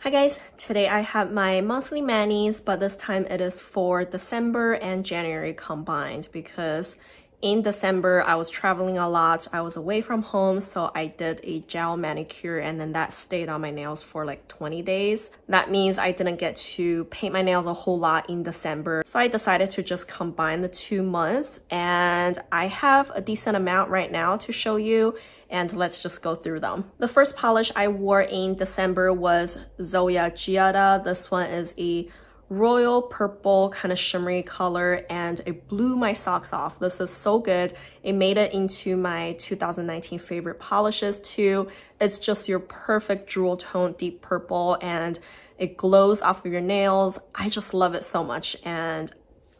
Hi guys, today I have my monthly manis, but this time it is for December and January combined because in December I was traveling a lot, I was away from home, so I did a gel manicure and then that stayed on my nails for like 20 days. That means I didn't get to paint my nails a whole lot in December, so I decided to just combine the 2 months, and I have a decent amount right now to show you. And let's just go through them. The first polish I wore in December was Zoya Giada. This one is a royal purple kind of shimmery color and it blew my socks off. This is so good. It made it into my 2019 favorite polishes too. It's just your perfect jewel tone deep purple and it glows off of your nails. I just love it so much, and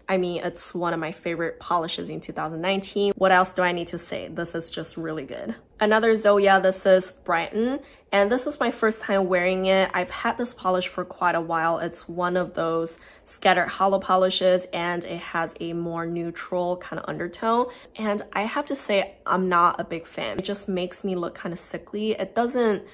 I mean, it's one of my favorite polishes in 2019. What else do I need to say? This is just really good. Another Zoya, this is Brighton, and this is my first time wearing it. I've had this polish for quite a while. It's one of those scattered hollow polishes and it has a more neutral kind of undertone. And I have to say, I'm not a big fan. It just makes me look kind of sickly. It doesn't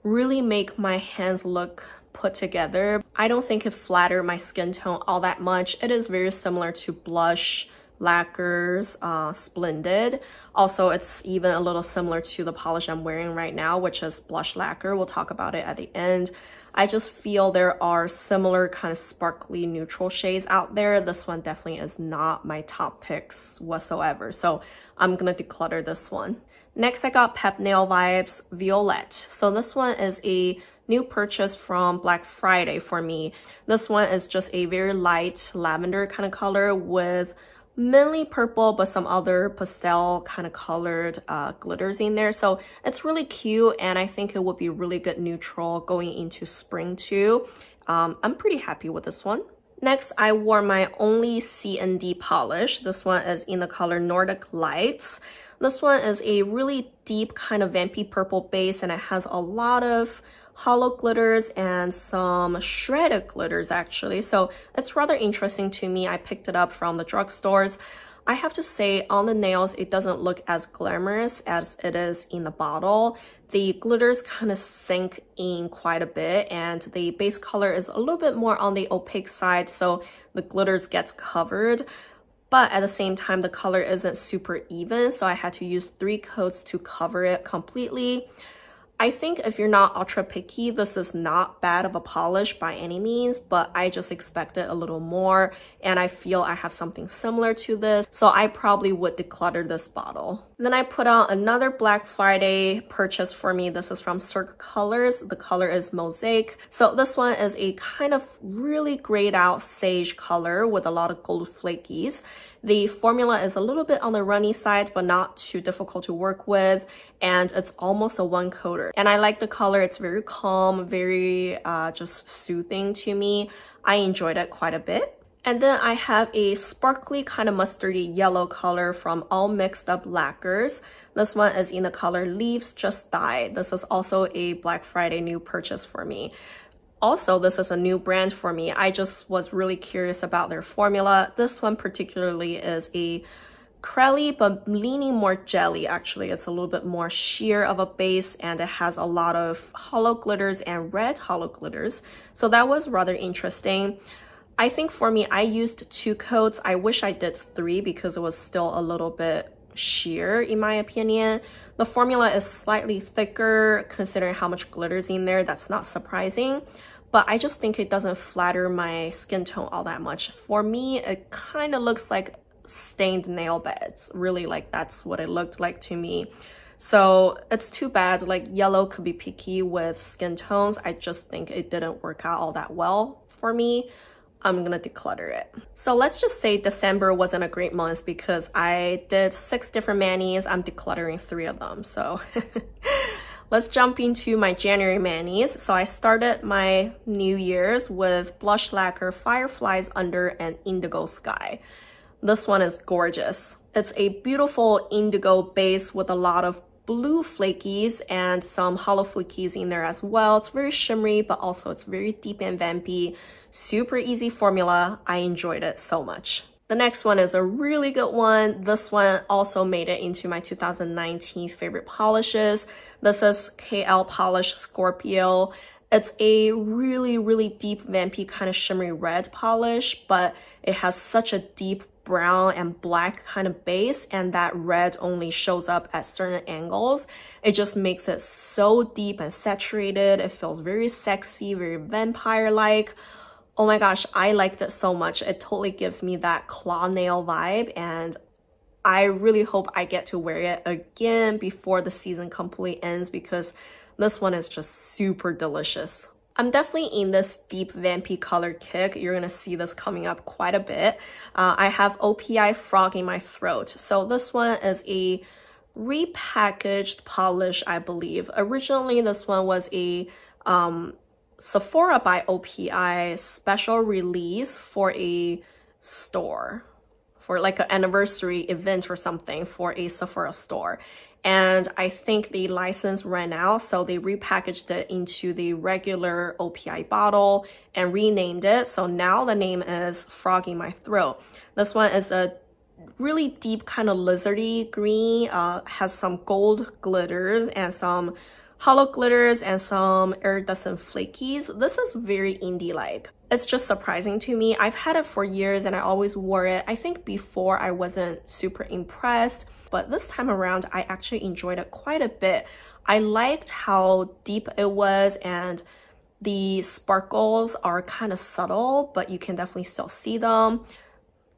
really make my hands look put together. I don't think it flattered my skin tone all that much. It is very similar to blush lacquers, Splendid. Also, it's even a little similar to the polish I'm wearing right now, which is blush lacquer. We'll talk about it at the end. I just feel there are similar kind of sparkly neutral shades out there. This one definitely is not my top picks whatsoever, so I'm gonna declutter this one. Next, I got Pep Nail Vibes Violette. So this one is a new purchase from Black Friday for me. This one is just a very light lavender kind of color with mainly purple but some other pastel kind of colored glitters in there. So it's really cute and I think it would be really good neutral going into spring too. I'm pretty happy with this one. Next, I wore my only CND polish. This one is in the color Nordic Lights. This one is a really deep kind of vampy purple base and it has a lot of hollow glitters and some shredded glitters actually. So it's rather interesting to me. I picked it up from the drugstores. I have to say on the nails, it doesn't look as glamorous as it is in the bottle. The glitters kind of sink in quite a bit and the base color is a little bit more on the opaque side, so the glitters gets covered. But at the same time, the color isn't super even, so I had to use 3 coats to cover it completely. I think if you're not ultra picky, this is not bad of a polish by any means, but I just expected a little more and I feel I have something similar to this, so I probably would declutter this bottle. Then I put on another Black Friday purchase for me. This is from Cirque Colors. The color is Mosaic. So this one is a kind of really grayed out sage color with a lot of gold flakies. The formula is a little bit on the runny side, but not too difficult to work with. And it's almost a one coater. And I like the color. It's very calm, very just soothing to me. I enjoyed it quite a bit. And then I have a sparkly kind of mustardy yellow color from All Mixed Up Lacquers. This one is in the color Leaves Just Died. This is also a Black Friday new purchase for me. Also, this is a new brand for me. I just was really curious about their formula. This one particularly is a crelly, but leaning more jelly actually. It's a little bit more sheer of a base and it has a lot of hollow glitters and red hollow glitters. So that was rather interesting. I think for me, I used 2 coats. I wish I did 3 because it was still a little bit sheer in my opinion. The formula is slightly thicker considering how much glitters in there. That's not surprising, but I just think it doesn't flatter my skin tone all that much. For me, it kind of looks like stained nail beds. Really, like that's what it looked like to me. So it's too bad. Like yellow could be picky with skin tones. I just think it didn't work out all that well for me. I'm gonna declutter it. So let's just say December wasn't a great month because I did 6 different manis. I'm decluttering 3 of them. So let's jump into my January manis. So I started my New Year's with blush lacquer Fireflies Under an Indigo Sky. This one is gorgeous. It's a beautiful indigo base with a lot of blue flakies and some hollow flakies in there as well. It's very shimmery, but also it's very deep and vampy. Super easy formula. I enjoyed it so much. The next one is a really good one. This one also made it into my 2019 favorite polishes. This is KL Polish Scorpio. It's a really, really deep vampy kind of shimmery red polish, but it has such a deep brown and black kind of base, and that red only shows up at certain angles. It just makes it so deep and saturated. It feels very sexy, very vampire-like. Oh my gosh, I liked it so much. It totally gives me that claw nail vibe, and I really hope I get to wear it again before the season completely ends, because this one is just super delicious. I'm definitely in this deep vampy color kick. You're gonna see this coming up quite a bit. I have OPI Frog in my throat. So this one is a repackaged polish, I believe. Originally, this one was a Sephora by OPI special release for a store, for like an anniversary event or something for a Sephora store. And I think the license ran out, so they repackaged it into the regular OPI bottle and renamed it. So now the name is Frog in My Throat. This one is a really deep kind of lizardy green, has some gold glitters and some hollow glitters and some iridescent flakies. This is very indie-like. It's just surprising to me. I've had it for years and I always wore it. I think before I wasn't super impressed, but this time around I actually enjoyed it quite a bit. I liked how deep it was, and the sparkles are kind of subtle, but you can definitely still see them.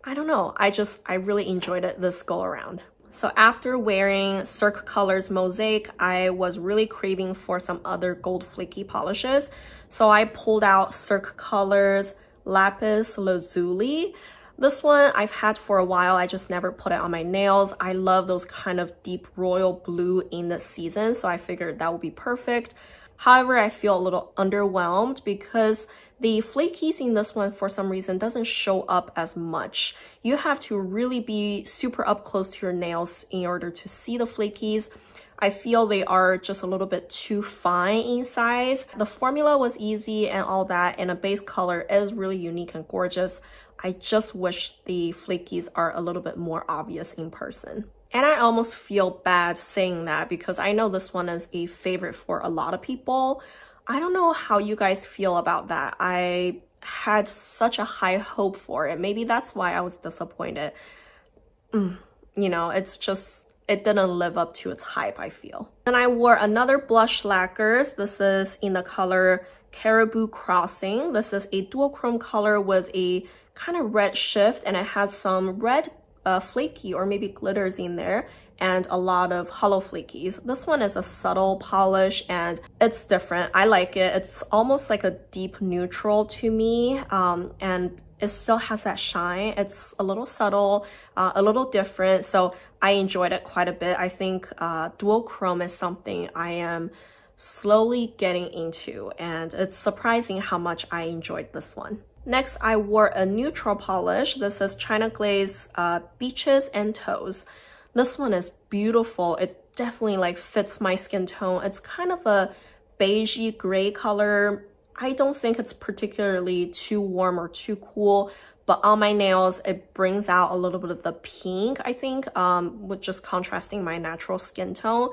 I don't know, I really enjoyed it this go around. So after wearing Cirque Colors Mosaic, I was really craving for some other gold flaky polishes. So I pulled out Cirque Colors Lapis Lazuli. This one I've had for a while, I just never put it on my nails. I love those kind of deep royal blue in the season, so I figured that would be perfect. However, I feel a little underwhelmed because the flakies in this one, for some reason, doesn't show up as much. You have to really be super up close to your nails in order to see the flakies. I feel they are just a little bit too fine in size. The formula was easy and all that, and a base color is really unique and gorgeous. I just wish the flakies are a little bit more obvious in person. And I almost feel bad saying that because I know this one is a favorite for a lot of people. I don't know how you guys feel about that. I had such a high hope for it. Maybe that's why I was disappointed. You know, it's just, it didn't live up to its hype, I feel. Then I wore another blush lacquers. This is in the color Caribou Crossing. This is a dual chrome color with a kind of red shift, and it has some red flaky or maybe glitters in there and a lot of hollow flakies. This one is a subtle polish and it's different. I like it. It's almost like a deep neutral to me, and it still has that shine. It's a little subtle, a little different, so I enjoyed it quite a bit. I think dual chrome is something I am slowly getting into, and it's surprising how much I enjoyed this one. Next, I wore a neutral polish. This is China Glaze Beaches and Toes. This one is beautiful. It definitely like fits my skin tone. It's kind of a beigey gray color. I don't think it's particularly too warm or too cool, but on my nails, it brings out a little bit of the pink, I think, with just contrasting my natural skin tone.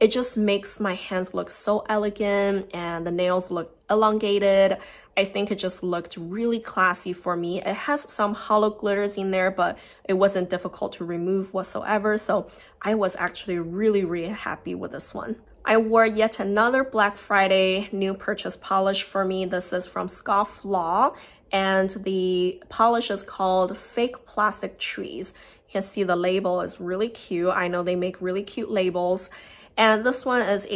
It just makes my hands look so elegant and the nails look elongated. I think it just looked really classy for me. It has some hollow glitters in there, but it wasn't difficult to remove whatsoever. So I was actually really happy with this one. I wore yet another Black Friday new purchase polish for me. This is from Scofflaw, and the polish is called Fake Plastic Trees. You can see the label is really cute. I know they make really cute labels. And this one is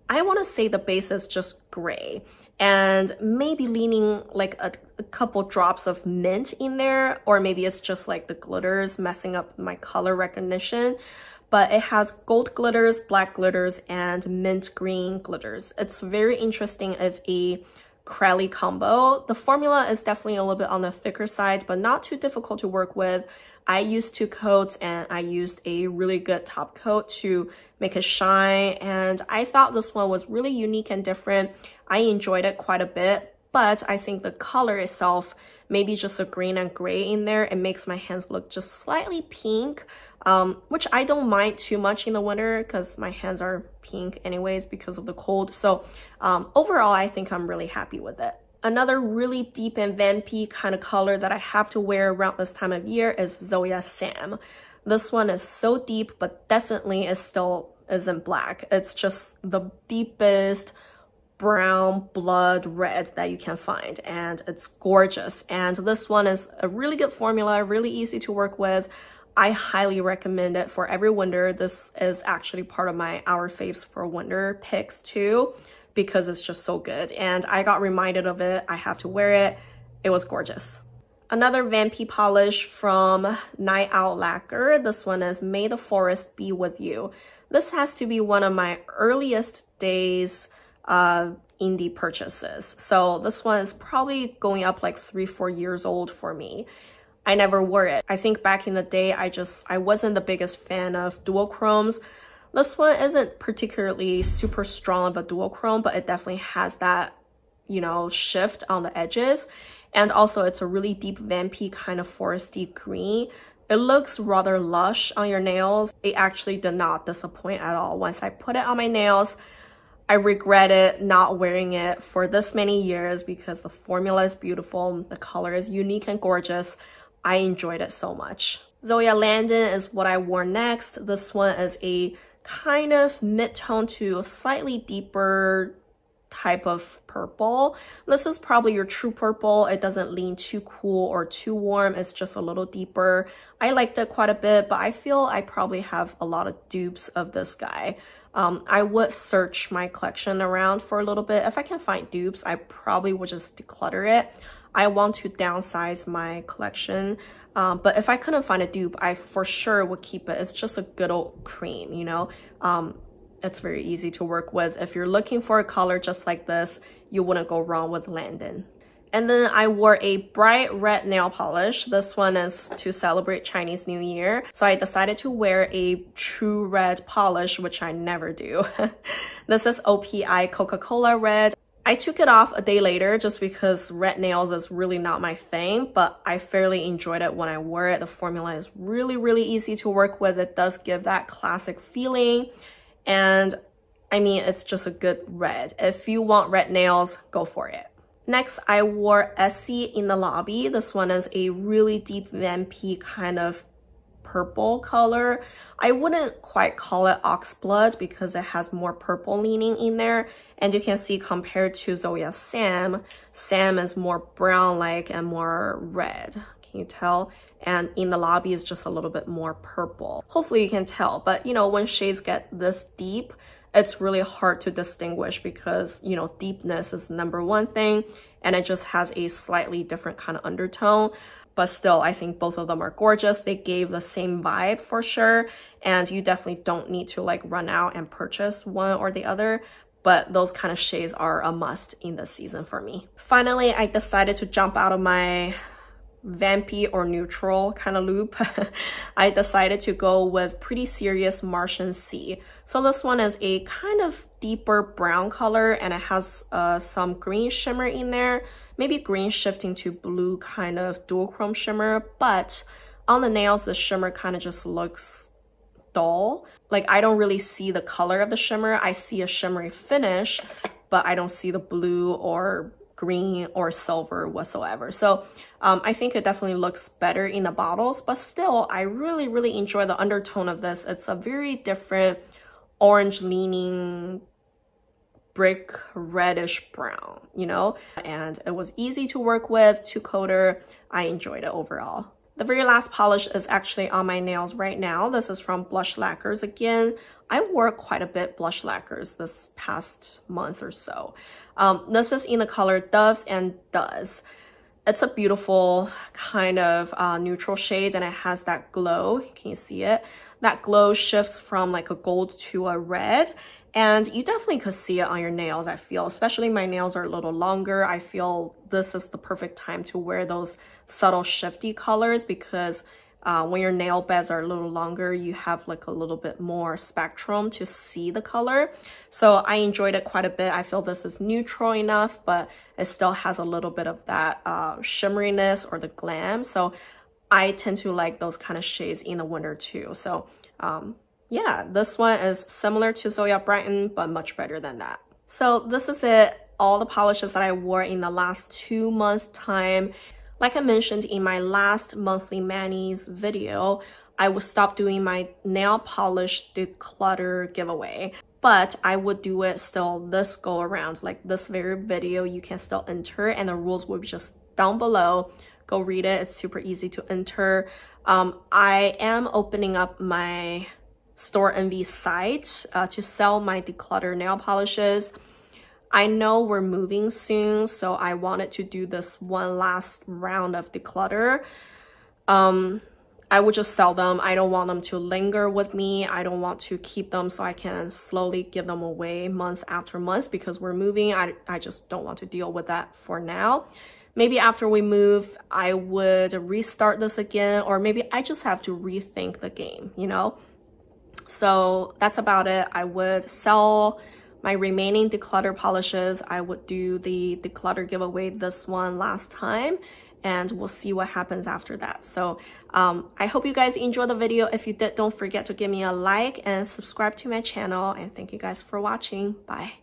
I want to say the base is just gray and maybe leaning like a couple drops of mint in there, or maybe it's just like the glitters messing up my color recognition. But it has gold glitters, black glitters, and mint green glitters. It's very interesting of a Crowley combo. The formula is definitely a little bit on the thicker side, but not too difficult to work with. I used 2 coats and I used a really good top coat to make it shine, and I thought this one was really unique and different. I enjoyed it quite a bit, but I think the color itself, maybe just a green and gray in there, it makes my hands look just slightly pink, which I don't mind too much in the winter because my hands are pink anyways because of the cold. So overall, I think I'm really happy with it. Another really deep and vampy kind of color that I have to wear around this time of year is Zoya Sam. This one is so deep, but definitely isn't black. It's just the deepest brown blood red that you can find, and it's gorgeous. And this one is a really good formula, really easy to work with. I highly recommend it for every winter. This is actually part of my Our Faves for Winter picks too, because it's just so good. And I got reminded of it. I have to wear it. It was gorgeous. Another vampy polish from Night Owl Lacquer. This one is May the Forest Be With You. This has to be one of my earliest days indie purchases. So this one is probably going up like 3-4 years old for me. I never wore it. I think back in the day, I wasn't the biggest fan of duochromes. This one isn't particularly super strong of a duochrome, but it definitely has that, you know, shift on the edges. And also it's a really deep vampy kind of foresty green. It looks rather lush on your nails. It actually did not disappoint at all. Once I put it on my nails, I regretted not wearing it for this many years because the formula is beautiful. The color is unique and gorgeous. I enjoyed it so much. Zoya Landon is what I wore next. This one is a kind of mid-tone to slightly deeper type of purple. This is probably your true purple. It doesn't lean too cool or too warm. It's just a little deeper. I liked it quite a bit, but I feel I probably have a lot of dupes of this guy. I would search my collection around for a little bit. If I can find dupes, I probably would just declutter it. I want to downsize my collection, but if I couldn't find a dupe, I for sure would keep it. It's just a good old cream, you know? It's very easy to work with. If you're looking for a color just like this, you wouldn't go wrong with Landon. And then I wore a bright red nail polish. This one is to celebrate Chinese New Year. So I decided to wear a true red polish, which I never do. This is OPI Coca Cola Red. I took it off a day later just because red nails is really not my thing, but I fairly enjoyed it when I wore it. The formula is really, really easy to work with. It does give that classic feeling. And I mean, it's just a good red. If you want red nails, go for it. Next, I wore Essie in the Lobby. This one is a really deep vampy kind of purple color. I wouldn't quite call it oxblood because it has more purple leaning in there. And you can see compared to Zoya Sam, Sam is more brown-like and more red. Can you tell? And in the Lobby is just a little bit more purple. Hopefully you can tell, but you know, when shades get this deep, it's really hard to distinguish because, you know, deepness is number one thing and it just has a slightly different kind of undertone. But still, I think both of them are gorgeous. They gave the same vibe for sure. And you definitely don't need to like run out and purchase one or the other. But those kind of shades are a must in this season for me. Finally, I decided to jump out of my vampy or neutral kind of loop. I decided to go with Pretty Serious Martian C. So this one is a kind of deeper brown color and it has some green shimmer in there, maybe green shifting to blue kind of duochrome shimmer, but on the nails the shimmer kind of just looks dull. Like I don't really see the color of the shimmer. I see a shimmery finish, but I don't see the blue or green or silver whatsoever. So I think it definitely looks better in the bottles, but still I really, really enjoy the undertone of this. It's a very different orange leaning brick reddish brown, you know, and it was easy to work with, to coater. I enjoyed it overall. The very last polish is actually on my nails right now. This is from Blush Lacquers again. I wore quite a bit blush lacquers this past month or so. This is in the color Doves and Does. It's a beautiful kind of neutral shade and it has that glow. Can you see it? That glow shifts from like a gold to a red. And you definitely could see it on your nails, I feel. Especially my nails are a little longer. I feel this is the perfect time to wear those subtle shifty colors because when your nail beds are a little longer, you have like a little bit more spectrum to see the color. So I enjoyed it quite a bit. I feel this is neutral enough, but it still has a little bit of that shimmeriness or the glam. So I tend to like those kind of shades in the winter too. So yeah, this one is similar to Zoya Brighton, but much better than that. So this is it, all the polishes that I wore in the last 2 months time. Like I mentioned in my last monthly manis video, I would stop doing my nail polish declutter giveaway, but I would do it still this go around. Like this very video, you can still enter, and the rules will be just down below. Go read it, it's super easy to enter. I am opening up my Store Envy site to sell my declutter nail polishes. I know we're moving soon, so I wanted to do this one last round of declutter. I would just sell them. I don't want them to linger with me. I don't want to keep them so I can slowly give them away month after month because we're moving. I just don't want to deal with that for now. Maybe after we move, I would restart this again, or maybe I just have to rethink the game, you know? So that's about it. I would sell my remaining declutter polishes. I would do the declutter giveaway this one last time, and we'll see what happens after that. So I hope you guys enjoyed the video. If you did, don't forget to give me a like and subscribe to my channel, and thank you guys for watching. Bye.